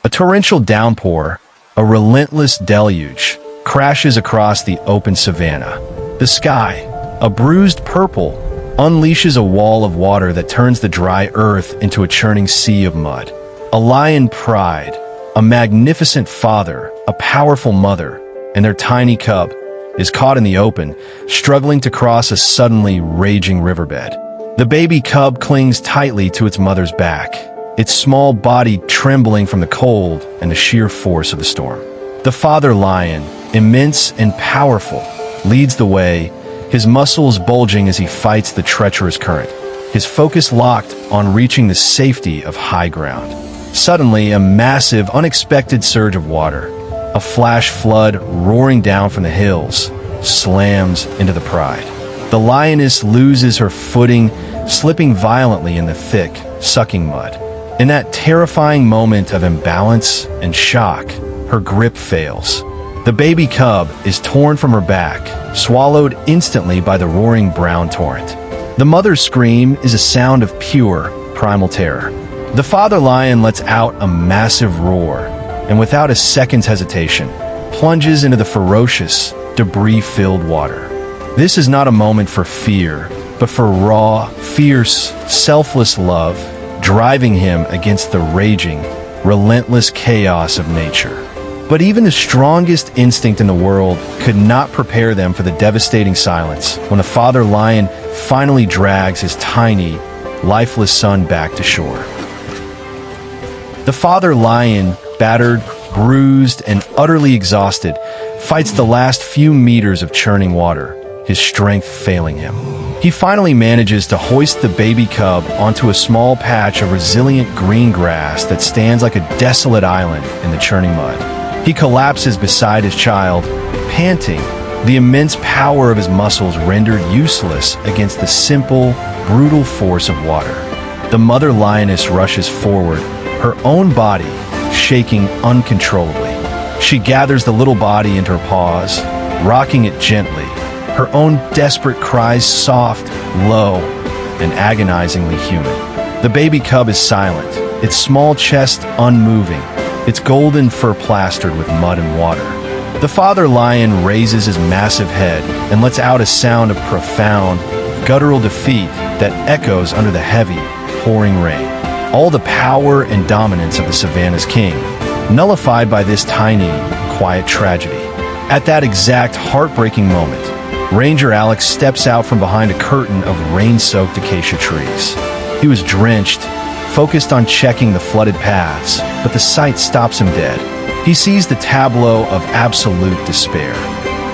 A torrential downpour, a relentless deluge, crashes across the open savanna. The sky, a bruised purple, unleashes a wall of water that turns the dry earth into a churning sea of mud. A lion pride, a magnificent father, a powerful mother, and their tiny cub is caught in the open, struggling to cross a suddenly raging riverbed. The baby cub clings tightly to its mother's back, its small body trembling from the cold and the sheer force of the storm. The father lion, immense and powerful, leads the way, his muscles bulging as he fights the treacherous current, his focus locked on reaching the safety of high ground. Suddenly, a massive, unexpected surge of water, a flash flood roaring down from the hills, slams into the pride. The lioness loses her footing, slipping violently in the thick, sucking mud. In that terrifying moment of imbalance and shock, her grip fails. The baby cub is torn from her back, swallowed instantly by the roaring brown torrent. The mother's scream is a sound of pure, primal terror. The father lion lets out a massive roar, and without a second's hesitation, plunges into the ferocious, debris-filled water. This is not a moment for fear, but for raw, fierce, selfless love, driving him against the raging, relentless chaos of nature. But even the strongest instinct in the world could not prepare them for the devastating silence when the father lion finally drags his tiny, lifeless son back to shore. The father lion, battered, bruised, and utterly exhausted, fights the last few meters of churning water, his strength failing him. He finally manages to hoist the baby cub onto a small patch of resilient green grass that stands like a desolate island in the churning mud. He collapses beside his child, panting, the immense power of his muscles rendered useless against the simple, brutal force of water. The mother lioness rushes forward, her own body shaking uncontrollably. She gathers the little body into her paws, rocking it gently, her own desperate cries soft, low, and agonizingly human. The baby cub is silent, its small chest unmoving, its golden fur plastered with mud and water. The father lion raises his massive head and lets out a sound of profound, guttural defeat that echoes under the heavy, pouring rain. All the power and dominance of the savannah's king, nullified by this tiny, quiet tragedy. At that exact heartbreaking moment, Ranger Alex steps out from behind a curtain of rain-soaked acacia trees. He was drenched, focused on checking the flooded paths, but the sight stops him dead. He sees the tableau of absolute despair.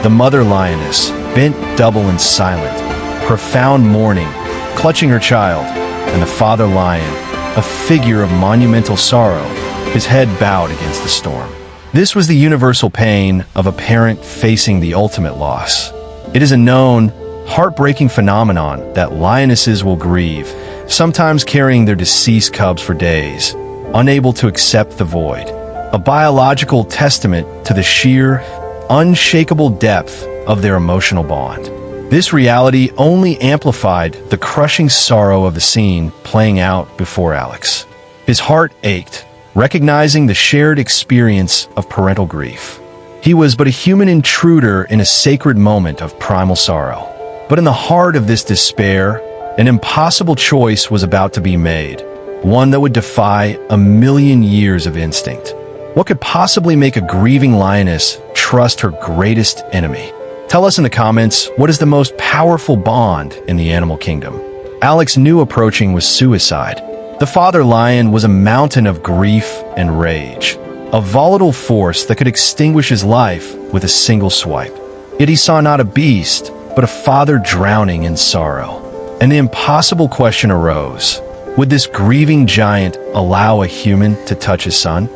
The mother lioness, bent double and silent, profound mourning, clutching her child, and the father lion, a figure of monumental sorrow, his head bowed against the storm. This was the universal pain of a parent facing the ultimate loss. It is a known, heartbreaking phenomenon that lionesses will grieve, sometimes carrying their deceased cubs for days, unable to accept the void. A biological testament to the sheer, unshakable depth of their emotional bond. This reality only amplified the crushing sorrow of the scene playing out before Alex. His heart ached, recognizing the shared experience of parental grief. He was but a human intruder in a sacred moment of primal sorrow. But in the heart of this despair, an impossible choice was about to be made, one that would defy a million years of instinct. What could possibly make a grieving lioness trust her greatest enemy? Tell us in the comments, what is the most powerful bond in the animal kingdom? Alex knew approaching was suicide. The father lion was a mountain of grief and rage, a volatile force that could extinguish his life with a single swipe. Yet he saw not a beast, but a father drowning in sorrow. And the impossible question arose, would this grieving giant allow a human to touch his son?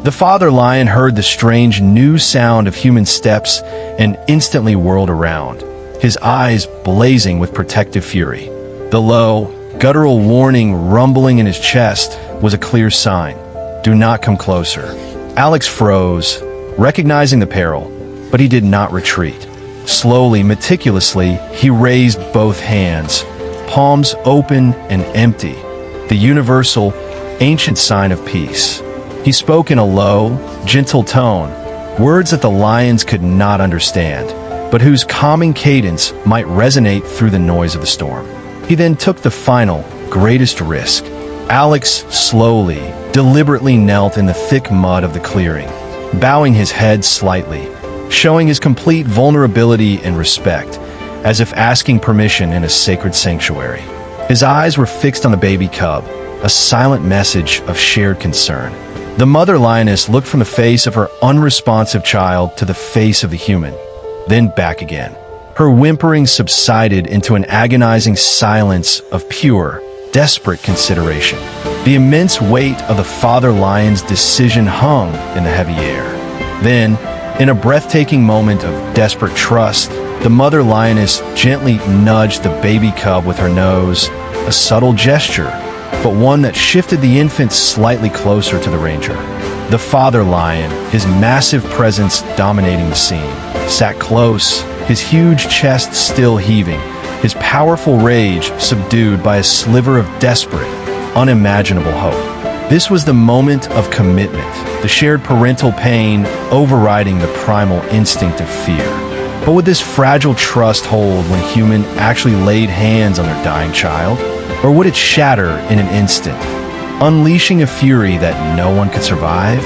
The father lion heard the strange new sound of human steps and instantly whirled around, his eyes blazing with protective fury. The low, guttural warning rumbling in his chest was a clear sign. Do not come closer. Alex froze, recognizing the peril, but he did not retreat. Slowly, meticulously, he raised both hands, palms open and empty, the universal, ancient sign of peace. He spoke in a low, gentle tone, words that the lions could not understand, but whose calming cadence might resonate through the noise of the storm. He then took the final, greatest risk. Alex slowly, deliberately knelt in the thick mud of the clearing, bowing his head slightly, showing his complete vulnerability and respect, as if asking permission in a sacred sanctuary. His eyes were fixed on the baby cub, a silent message of shared concern. The mother lioness looked from the face of her unresponsive child to the face of the human, then back again. Her whimpering subsided into an agonizing silence of pure, desperate consideration. The immense weight of the father lion's decision hung in the heavy air. Then, in a breathtaking moment of desperate trust, the mother lioness gently nudged the baby cub with her nose, a subtle gesture, but one that shifted the infant slightly closer to the ranger. The father lion, his massive presence dominating the scene, sat close, his huge chest still heaving, his powerful rage subdued by a sliver of desperate, unimaginable hope. This was the moment of commitment, the shared parental pain overriding the primal instinct of fear. But would this fragile trust hold when human actually laid hands on their dying child? Or would it shatter in an instant, unleashing a fury that no one could survive?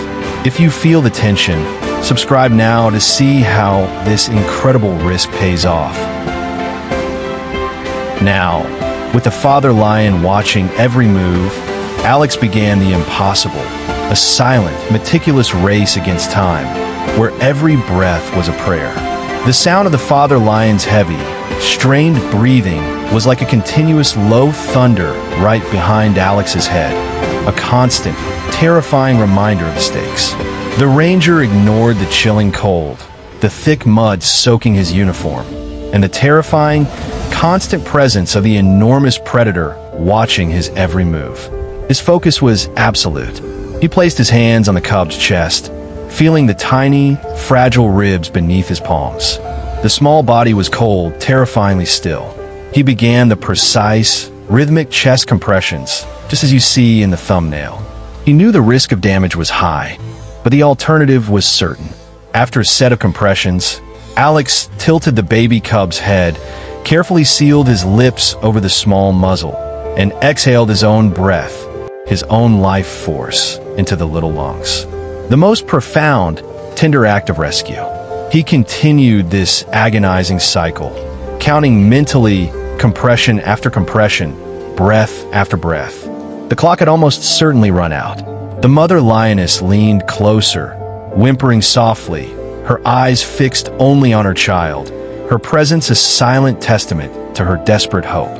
If you feel the tension, subscribe now to see how this incredible risk pays off. Now, with the father lion watching every move, Alex began the impossible, a silent, meticulous race against time, where every breath was a prayer. The sound of the father lion's heavy, strained breathing was like a continuous low thunder right behind Alex's head, a constant, terrifying reminder of the stakes. The ranger ignored the chilling cold, the thick mud soaking his uniform, and the terrifying, constant presence of the enormous predator watching his every move. His focus was absolute. He placed his hands on the cub's chest, feeling the tiny, fragile ribs beneath his palms. The small body was cold, terrifyingly still. He began the precise, rhythmic chest compressions, just as you see in the thumbnail. He knew the risk of damage was high, but the alternative was certain. After a set of compressions, Alex tilted the baby cub's head, carefully sealed his lips over the small muzzle, and exhaled his own breath, his own life force, into the little lungs. The most profound, tender act of rescue. He continued this agonizing cycle, counting mentally compression after compression, breath after breath. The clock had almost certainly run out. The mother lioness leaned closer, whimpering softly, her eyes fixed only on her child, her presence a silent testament to her desperate hope.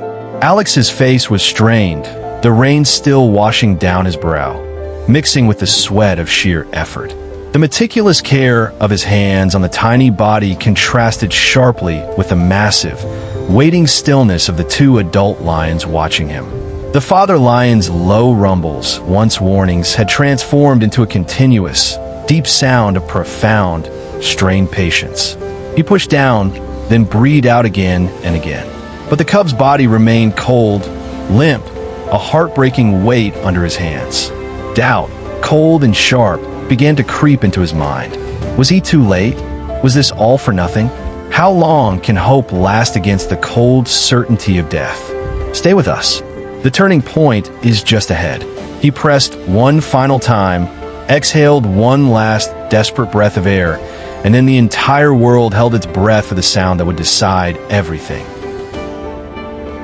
Alex's face was strained, the rain still washing down his brow, mixing with the sweat of sheer effort. The meticulous care of his hands on the tiny body contrasted sharply with the massive, waiting stillness of the two adult lions watching him. The father lion's low rumbles, once warnings, had transformed into a continuous, deep sound of profound, strained patience. He pushed down, then breathed out again and again. But the cub's body remained cold, limp, a heartbreaking weight under his hands. Doubt, cold and sharp, began to creep into his mind. Was he too late? Was this all for nothing? How long can hope last against the cold certainty of death? Stay with us. The turning point is just ahead. He pressed one final time, exhaled one last desperate breath of air, and then the entire world held its breath for the sound that would decide everything.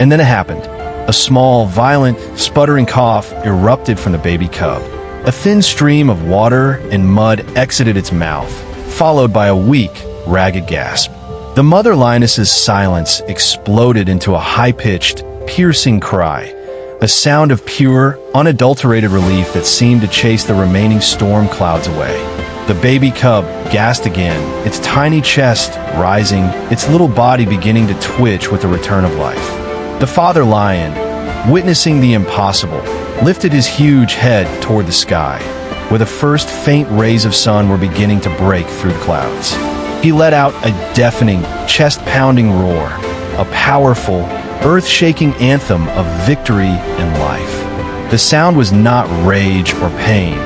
And then it happened. A small, violent, sputtering cough erupted from the baby cub. A thin stream of water and mud exited its mouth, followed by a weak, ragged gasp. The mother lioness's silence exploded into a high-pitched, piercing cry, a sound of pure, unadulterated relief that seemed to chase the remaining storm clouds away. The baby cub gasped again, its tiny chest rising, its little body beginning to twitch with the return of life. The father lion, witnessing the impossible, lifted his huge head toward the sky, where the first faint rays of sun were beginning to break through the clouds. He let out a deafening, chest-pounding roar, a powerful, earth-shaking anthem of victory and life. The sound was not rage or pain,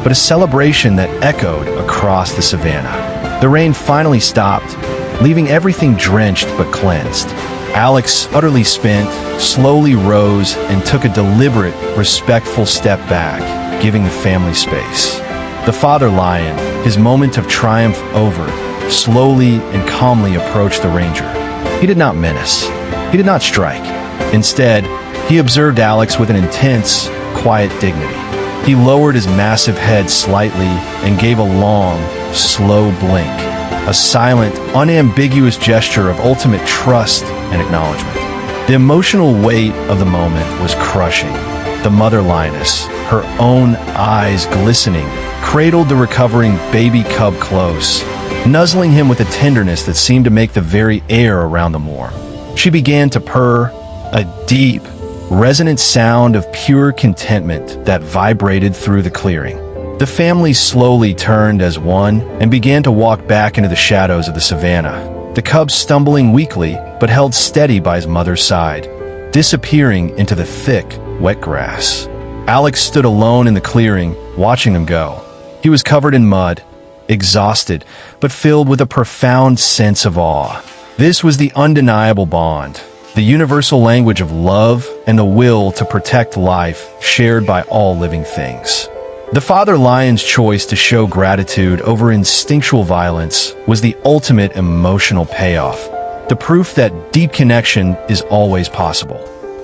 but a celebration that echoed across the savannah. The rain finally stopped, leaving everything drenched but cleansed. Alex, utterly spent, slowly rose and took a deliberate, respectful step back, giving the family space. The father lion, his moment of triumph over, slowly and calmly approached the ranger. He did not menace. He did not strike. Instead, he observed Alex with an intense, quiet dignity. He lowered his massive head slightly and gave a long, slow blink, a silent, unambiguous gesture of ultimate trust and acknowledgement. The emotional weight of the moment was crushing. The mother lioness, her own eyes glistening, cradled the recovering baby cub close, nuzzling him with a tenderness that seemed to make the very air around them warm. She began to purr, a deep, resonant sound of pure contentment that vibrated through the clearing. The family slowly turned as one and began to walk back into the shadows of the savannah, the cub stumbling weakly but held steady by his mother's side, disappearing into the thick, wet grass. Alex stood alone in the clearing, watching them go. He was covered in mud, exhausted, but filled with a profound sense of awe. This was the undeniable bond, the universal language of love and the will to protect life shared by all living things. The father lion's choice to show gratitude over instinctual violence was the ultimate emotional payoff, the proof that deep connection is always possible.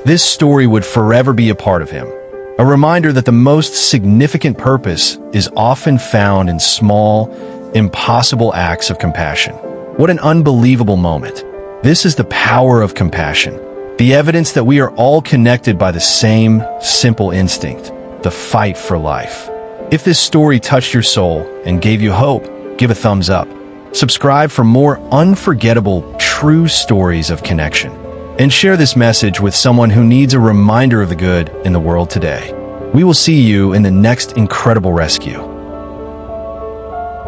This story would forever be a part of him, a reminder that the most significant purpose is often found in small, impossible acts of compassion. What an unbelievable moment. This is the power of compassion, the evidence that we are all connected by the same simple instinct, the fight for life. If this story touched your soul and gave you hope, give a thumbs up. Subscribe for more unforgettable, true stories of connection. And share this message with someone who needs a reminder of the good in the world today. We will see you in the next incredible rescue.